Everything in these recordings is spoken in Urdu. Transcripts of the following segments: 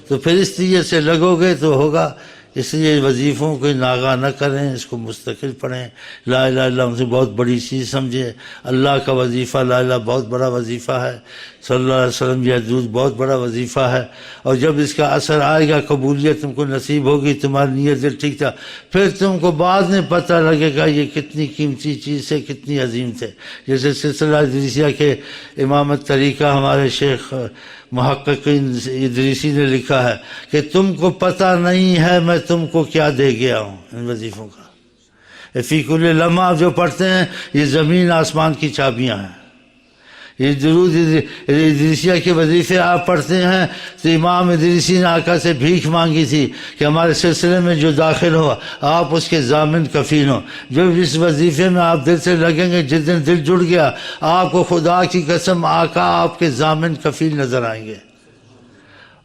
تو پھر اس نیت سے لگو گے تو ہوگا۔ اس لیے وظیفوں کو ناغہ نہ کریں، اس کو مستقل پڑھیں، لا الہ الا اللہ سے بہت بڑی چیز سمجھیں۔ اللہ کا وظیفہ لا الہ بہت بڑا وظیفہ ہے، صلی اللہ علیہ وسلم یہ حدود بہت بڑا وظیفہ ہے، اور جب اس کا اثر آئے گا، قبولیت تم کو نصیب ہوگی، تمہاری نیت دل ٹھیک تھا، پھر تم کو بعد میں پتہ لگے گا یہ کتنی قیمتی چیز ہے، کتنی عظیم تھے۔ جیسے سلسلہ ادریسیہ کے امامت طریقہ ہمارے شیخ محقق ادریسی نے لکھا ہے کہ تم کو پتہ نہیں ہے میں تم کو کیا دے گیا ہوں ان وظیفوں کا۔ فی کل لمحہ جو پڑھتے ہیں یہ زمین آسمان کی چابیاں ہیں۔ یہ درود ادریسیہ کے وظیفے آپ پڑھتے ہیں تو امام ادریسی نے آقا سے بھیک مانگی تھی کہ ہمارے سلسلے میں جو داخل ہو آپ اس کے ضامن کفیل ہوں۔ جو اس وظیفے میں آپ دل سے لگیں گے، جس دن دل جڑ گیا آپ کو خدا کی قسم آقا آپ کے ضامن کفیل نظر آئیں گے،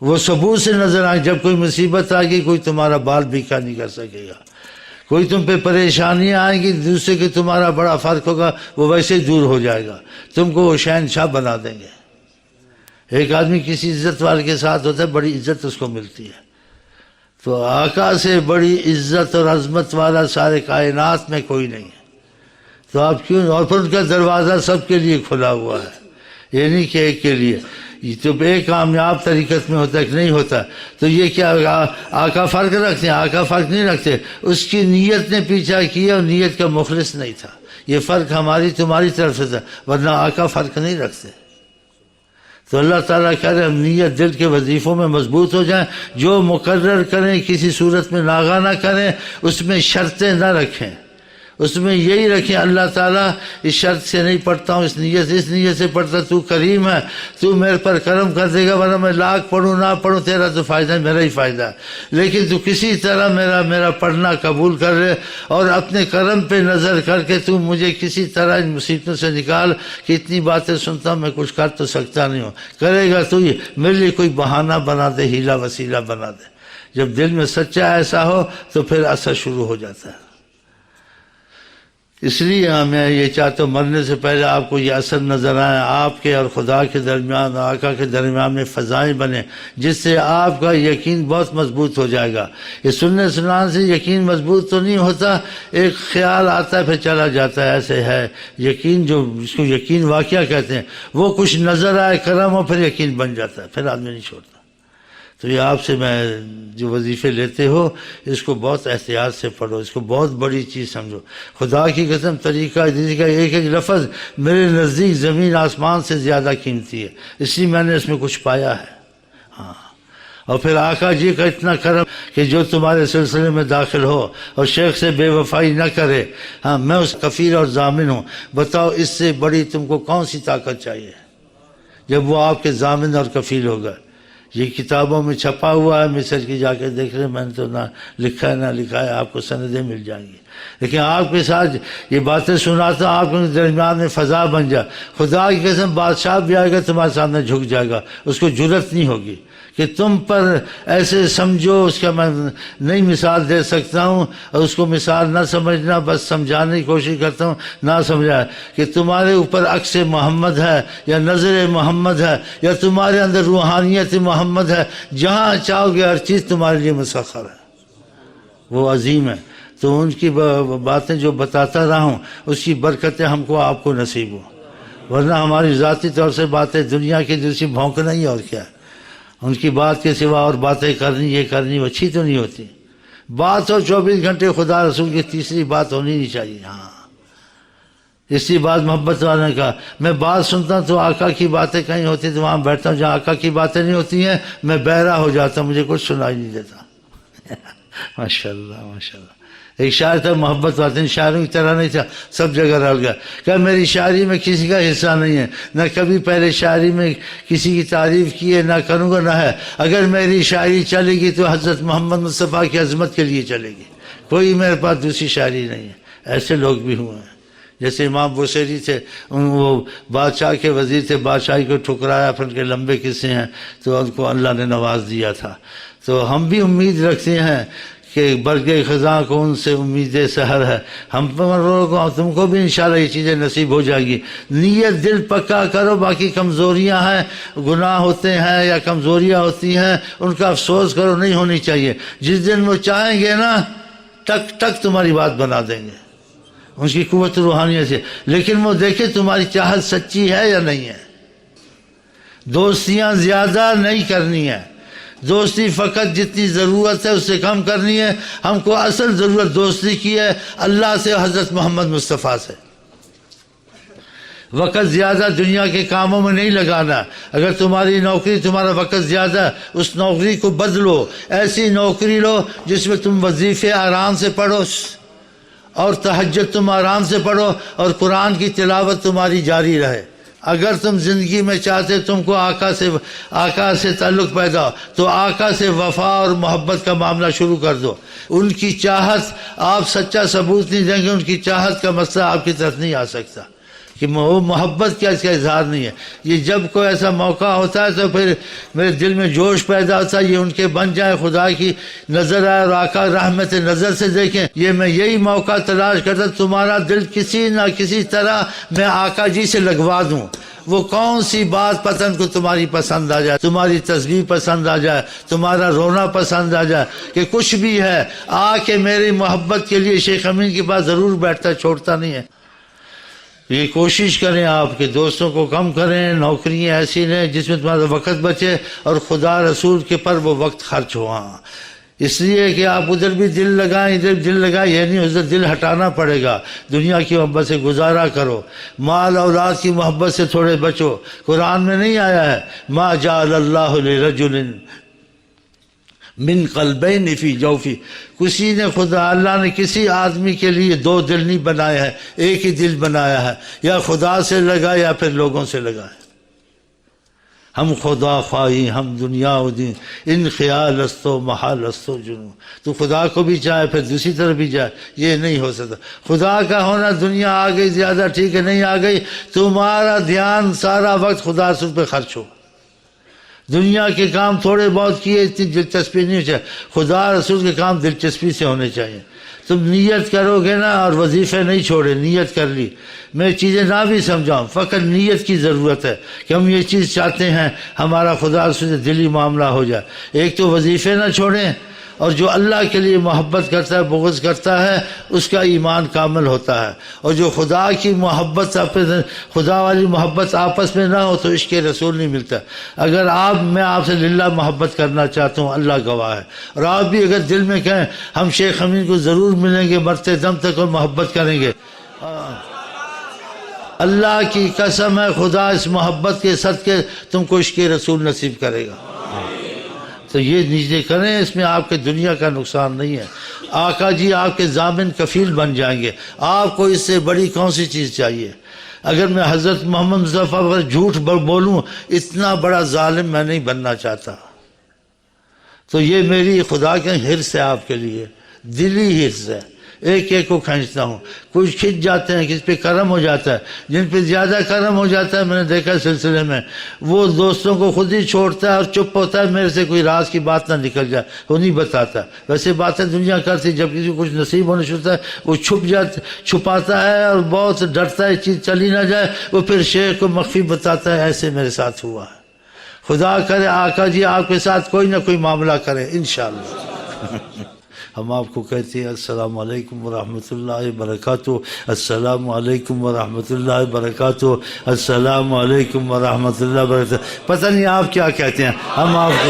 وہ ثبوت سے نظر آئیں۔ جب کوئی مصیبت آئے گی کوئی تمہارا بال بھیکا نہیں کر سکے گا، کوئی تم پہ پریشانیاں آئیں گی، دوسرے کے تمہارا بڑا فرق ہوگا وہ ویسے ہی دور ہو جائے گا، تم کو وہ شہنشاہ بنا دیں گے۔ ایک آدمی کسی عزت والے کے ساتھ ہوتا ہے بڑی عزت اس کو ملتی ہے، تو آقا سے بڑی عزت اور عظمت والا سارے کائنات میں کوئی نہیں ہے، تو آپ کیوں؟ اور پھر ان کا دروازہ سب کے لیے کھلا ہوا ہے، یہ نہیں کہ ایک کے لیے۔ تو ایک کامیاب طریقت میں ہوتا ہے کہ نہیں ہوتا، تو یہ کیا آقا فرق رکھتے ہیں؟ آقا فرق نہیں رکھتے، اس کی نیت نے پیچھا کیا اور نیت کا مخلص نہیں تھا، یہ فرق ہماری تمہاری طرف سے تھا، ورنہ آقا فرق نہیں رکھتے۔ تو اللہ تعالیٰ کہہ رہے ہم نیت دل کے وظیفوں میں مضبوط ہو جائیں، جو مقرر کریں کسی صورت میں ناغہ نہ کریں، اس میں شرطیں نہ رکھیں، اس میں یہی رکھیں اللہ تعالیٰ اس شرط سے نہیں پڑھتا ہوں، اس نیت سے پڑھتا، تو کریم ہے، تو میرے پر کرم کر دے گا، ورنہ میں لاکھ پڑھوں نہ پڑھوں تیرا تو فائدہ ہے، میرا ہی فائدہ ہے، لیکن تو کسی طرح میرا پڑھنا قبول کر لے اور اپنے کرم پہ نظر کر کے تو مجھے کسی طرح ان مصیبتوں سے نکال کہ اتنی باتیں سنتا ہوں میں کچھ کر تو سکتا نہیں ہوں، کرے گا تو یہ میرے لیے کوئی بہانہ بنا دے، ہیلا وسیلہ بنا دے۔ جب دل میں سچا ایسا ہو تو پھر اثر شروع ہو جاتا ہے۔ اس لیے میں یہ چاہتا ہوں مرنے سے پہلے آپ کو یہ اثر نظر آئے، آپ کے اور خدا کے درمیان، آقا کے درمیان میں فضائیں بنے، جس سے آپ کا یقین بہت مضبوط ہو جائے گا۔ یہ سننے سنانے سے یقین مضبوط تو نہیں ہوتا، ایک خیال آتا ہے پھر چلا جاتا ہے، ایسے ہے یقین، جو جس کو یقین واقعہ کہتے ہیں، وہ کچھ نظر آئے کرم ہو پھر یقین بن جاتا ہے، پھر آدمی نہیں چھوڑتا۔ تو یہ آپ سے میں جو وظیفے لیتے ہو اس کو بہت احتیاط سے پڑھو، اس کو بہت بڑی چیز سمجھو۔ خدا کی قسم طریقہ ادریسی کا ایک ایک لفظ میرے نزدیک زمین آسمان سے زیادہ قیمتی ہے، اس لیے میں نے اس میں کچھ پایا ہے۔ ہاں، اور پھر آقا جی کا اتنا کرم کہ جو تمہارے سلسلے میں داخل ہو اور شیخ سے بے وفائی نہ کرے، ہاں میں اس کفیل اور ضامن ہوں۔ بتاؤ اس سے بڑی تم کو کون سی طاقت چاہیے جب وہ آپ کے ضامن اور کفیل ہوگا۔ یہ کتابوں میں چھپا ہوا ہے، مصر کی جا کے دیکھ رہے، میں نے تو نہ لکھا ہے نہ لکھا ہے، آپ کو سندیں مل جائیں گی، لیکن آپ کے ساتھ یہ باتیں سناتا ہوں، آپ کے درمیان میں فضا بن جائے۔ خدا کی قسم بادشاہ بھی آئے گا تمہارے سامنے جھک جائے گا، اس کو جرت نہیں ہوگی کہ تم پر ایسے سمجھو، اس کا میں نہیں مثال دے سکتا ہوں، اور اس کو مثال نہ سمجھنا، بس سمجھانے کی کوشش کرتا ہوں، نہ سمجھا کہ تمہارے اوپر عکس محمد ہے یا نظر محمد ہے یا تمہارے اندر روحانیت محمد ہے، جہاں چاہو گے ہر چیز تمہارے لیے مسخر ہے، وہ عظیم ہے۔ تو ان کی باتیں جو بتاتا رہا ہوں اس کی برکتیں ہم کو آپ کو نصیب ہو، ورنہ ہماری ذاتی طور سے باتیں دنیا کی دوسری بھونکنا ہی اور کیا ہے، ان کی بات کے سوا اور باتیں کرنی، یہ کرنی، وہ اچھی تو نہیں ہوتی۔ بات ہو 24 گھنٹے خدا رسول کی، تیسری بات ہونی نہیں چاہیے۔ ہاں، اسی بات محبت والے نے کہا، میں بات سنتا ہوں تو آقا کی باتیں کہیں ہوتی تو وہاں بیٹھتا ہوں، جہاں آقا کی باتیں نہیں ہوتی ہیں میں بہرا ہو جاتا ہوں، مجھے کچھ سنائی نہیں دیتا۔ ماشاءاللہ ماشاءاللہ۔ ایک شاعر تھا محبت واطن، شاعروں کی طرح نہیں تھا، سب جگہ رل گیا، کہ میری شاعری میں کسی کا حصہ نہیں ہے، نہ کبھی پہلے شاعری میں کسی کی تعریف کی ہے، نہ کروں گا، نہ ہے۔ اگر میری شاعری چلے گی تو حضرت محمد مصطفیٰ کی عظمت کے لیے چلے گی، کوئی میرے پاس دوسری شاعری نہیں ہے۔ ایسے لوگ بھی ہوئے ہیں، جیسے امام بوصیری تھے، وہ بادشاہ کے وزیر تھے، بادشاہی کو ٹھکرایا، پھر ان کے لمبے قصے ہیں، تو ان کو اللہ نے نواز دیا تھا۔ تو ہم بھی امید رکھتے ہیں کہ برگ خزاں کو ان سے امید سحر ہے. ہم تم کو بھی انشاءاللہ یہ چیزیں نصیب ہو جائے گی. نیت دل پکا کرو. باقی کمزوریاں ہیں، گناہ ہوتے ہیں یا کمزوریاں ہوتی ہیں، ان کا افسوس کرو، نہیں ہونی چاہیے. جس دن وہ چاہیں گے نا ٹک ٹک تمہاری بات بنا دیں گے، ان کی قوت روحانیت سے. لیکن وہ دیکھیں تمہاری چاہت سچی ہے یا نہیں ہے. دوستیاں زیادہ نہیں کرنی ہے، دوستی فقط جتنی ضرورت ہے اس سے کم کرنی ہے. ہم کو اصل ضرورت دوستی کی ہے اللہ سے، حضرت محمد مصطفیٰ سے. وقت زیادہ دنیا کے کاموں میں نہیں لگانا. اگر تمہاری نوکری تمہارا وقت زیادہ ہے، اس نوکری کو بدلو. ایسی نوکری لو جس میں تم وظیفے آرام سے پڑھو اور تہجد تم آرام سے پڑھو اور قرآن کی تلاوت تمہاری جاری رہے. اگر تم زندگی میں چاہتے تم کو آقا سے تعلق پیدا ہو تو آقا سے وفا اور محبت کا معاملہ شروع کر دو. ان کی چاہت، آپ سچا ثبوت نہیں دیں گے، ان کی چاہت کا مسئلہ آپ کی طرف نہیں آ سکتا کہ وہ محبت کیا، اس کا اظہار نہیں ہے. یہ جب کوئی ایسا موقع ہوتا ہے تو پھر میرے دل میں جوش پیدا ہوتا ہے، یہ ان کے بن جائیں، خدا کی نظر آئے اور آقا رحمت نظر سے دیکھیں. یہ میں یہی موقع تلاش کرتا تمہارا دل کسی نہ کسی طرح میں آقا جی سے لگوا دوں. وہ کون سی بات پسند کو تمہاری پسند آ جائے، تمہاری تسبیح پسند آ جائے، تمہارا رونا پسند آ جائے، کہ کچھ بھی ہے آ کے میری محبت کے لیے شیخ امین کے پاس ضرور بیٹھتا، چھوڑتا نہیں ہے. یہ کوشش کریں آپ کے دوستوں کو کم کریں. نوکریاں ایسی لیں جس میں تمہارا وقت بچے اور خدا رسول کے پر وہ وقت خرچ ہو. اس لیے کہ آپ ادھر بھی دل لگائیں، ادھر دل لگائیں، یہ نہیں ادھر دل ہٹانا پڑے گا. دنیا کی محبت سے گزارا کرو، مال اولاد کی محبت سے تھوڑے بچو. قرآن میں نہیں آیا ہے ما جعل اللہ لرجل من قلبین فی جوفی، کسی نے خدا اللہ نے کسی آدمی کے لیے دو دل نہیں بنایا ہے، ایک ہی دل بنایا ہے. یا خدا سے لگا یا پھر لوگوں سے لگا ہے. ہم خدا خواہی ہم دنیا و دین، ان خیال استو محال استو جنو. تو خدا کو بھی چاہے پھر دوسری طرف بھی جائے، یہ نہیں ہو سکتا. خدا کا ہونا دنیا آ گئی زیادہ ٹھیک ہے، نہیں آ گئی تمہارا دھیان سارا وقت خدا رسول پہ خرچ ہو. دنیا کے کام تھوڑے بہت کیے، اتنی دلچسپی نہیں چاہیے. خدا رسول کے کام دلچسپی سے ہونے چاہیے. تم نیت کرو گے نا اور وظیفے نہیں چھوڑے، نیت کر لی. میں چیزیں نہ بھی سمجھاؤں، فقط نیت کی ضرورت ہے کہ ہم یہ چیز چاہتے ہیں ہمارا خدا رسول سے دلی معاملہ ہو جائے. ایک تو وظیفے نہ چھوڑیں، اور جو اللہ کے لیے محبت کرتا ہے، بغض کرتا ہے، اس کا ایمان کامل ہوتا ہے. اور جو خدا کی محبت، خدا والی محبت آپس میں نہ ہو تو عشق رسول نہیں ملتا. اگر میں آپ سے للہ محبت کرنا چاہتا ہوں، اللہ گواہ ہے. اور آپ بھی اگر دل میں کہیں ہم شیخ امین کو ضرور ملیں گے، مرتے دم تک اور محبت کریں گے، اللہ کی قسم ہے خدا اس محبت کے صدقے تم کو عشق رسول نصیب کرے گا. تو یہ نیچے کریں، اس میں آپ کے دنیا کا نقصان نہیں ہے. آقا جی آپ کے ضامن کفیل بن جائیں گے. آپ کو اس سے بڑی کون سی چیز چاہیے؟ اگر میں حضرت محمد مصطفیٰ پر جھوٹ بولوں، اتنا بڑا ظالم میں نہیں بننا چاہتا. تو یہ میری خدا کے حرص ہے آپ کے لیے، دلی حرص ہے. ایک ایک کو کھینچتا ہوں. کچھ کھنچ جاتے ہیں، کس پہ کرم ہو جاتا ہے. جن پہ زیادہ کرم ہو جاتا ہے، میں نے دیکھا سلسلے میں، وہ دوستوں کو خود ہی چھوڑتا ہے اور چپ ہوتا ہے. میرے سے کوئی راز کی بات نہ نکل جائے وہ نہیں بتاتا. ویسے باتیں دنیا کرتی، جب کسی کو کچھ نصیب ہونے چھوڑتا ہے وہ چھپاتا ہے اور بہت ڈرتا ہے چیز چلی نہ جائے. وہ پھر شیخ کو مخفی بتاتا ہے ایسے میرے ساتھ ہوا ہے. خدا کرے آقا جی آپ کے ساتھ کوئی نہ کوئی معاملہ کرے انشاءاللہ. ہم آپ کو کہتے ہیں السلام علیکم ورحمۃ اللہ وبرکاتہ. السلام علیکم ورحمۃ اللہ وبرکاتہ. السلام علیکم ورحمۃ اللہ وبرکاتہ. پتہ نہیں آپ کیا کہتے ہیں، ہم آپ کو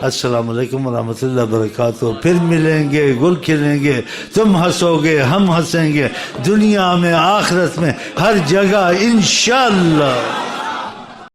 السلام علیکم ورحمۃ اللہ وبرکاتہ. پھر ملیں گے، گل کھلیں گے، تم ہنسو گے، ہم ہنسیں گے، دنیا میں آخرت میں ہر جگہ انشاءاللہ.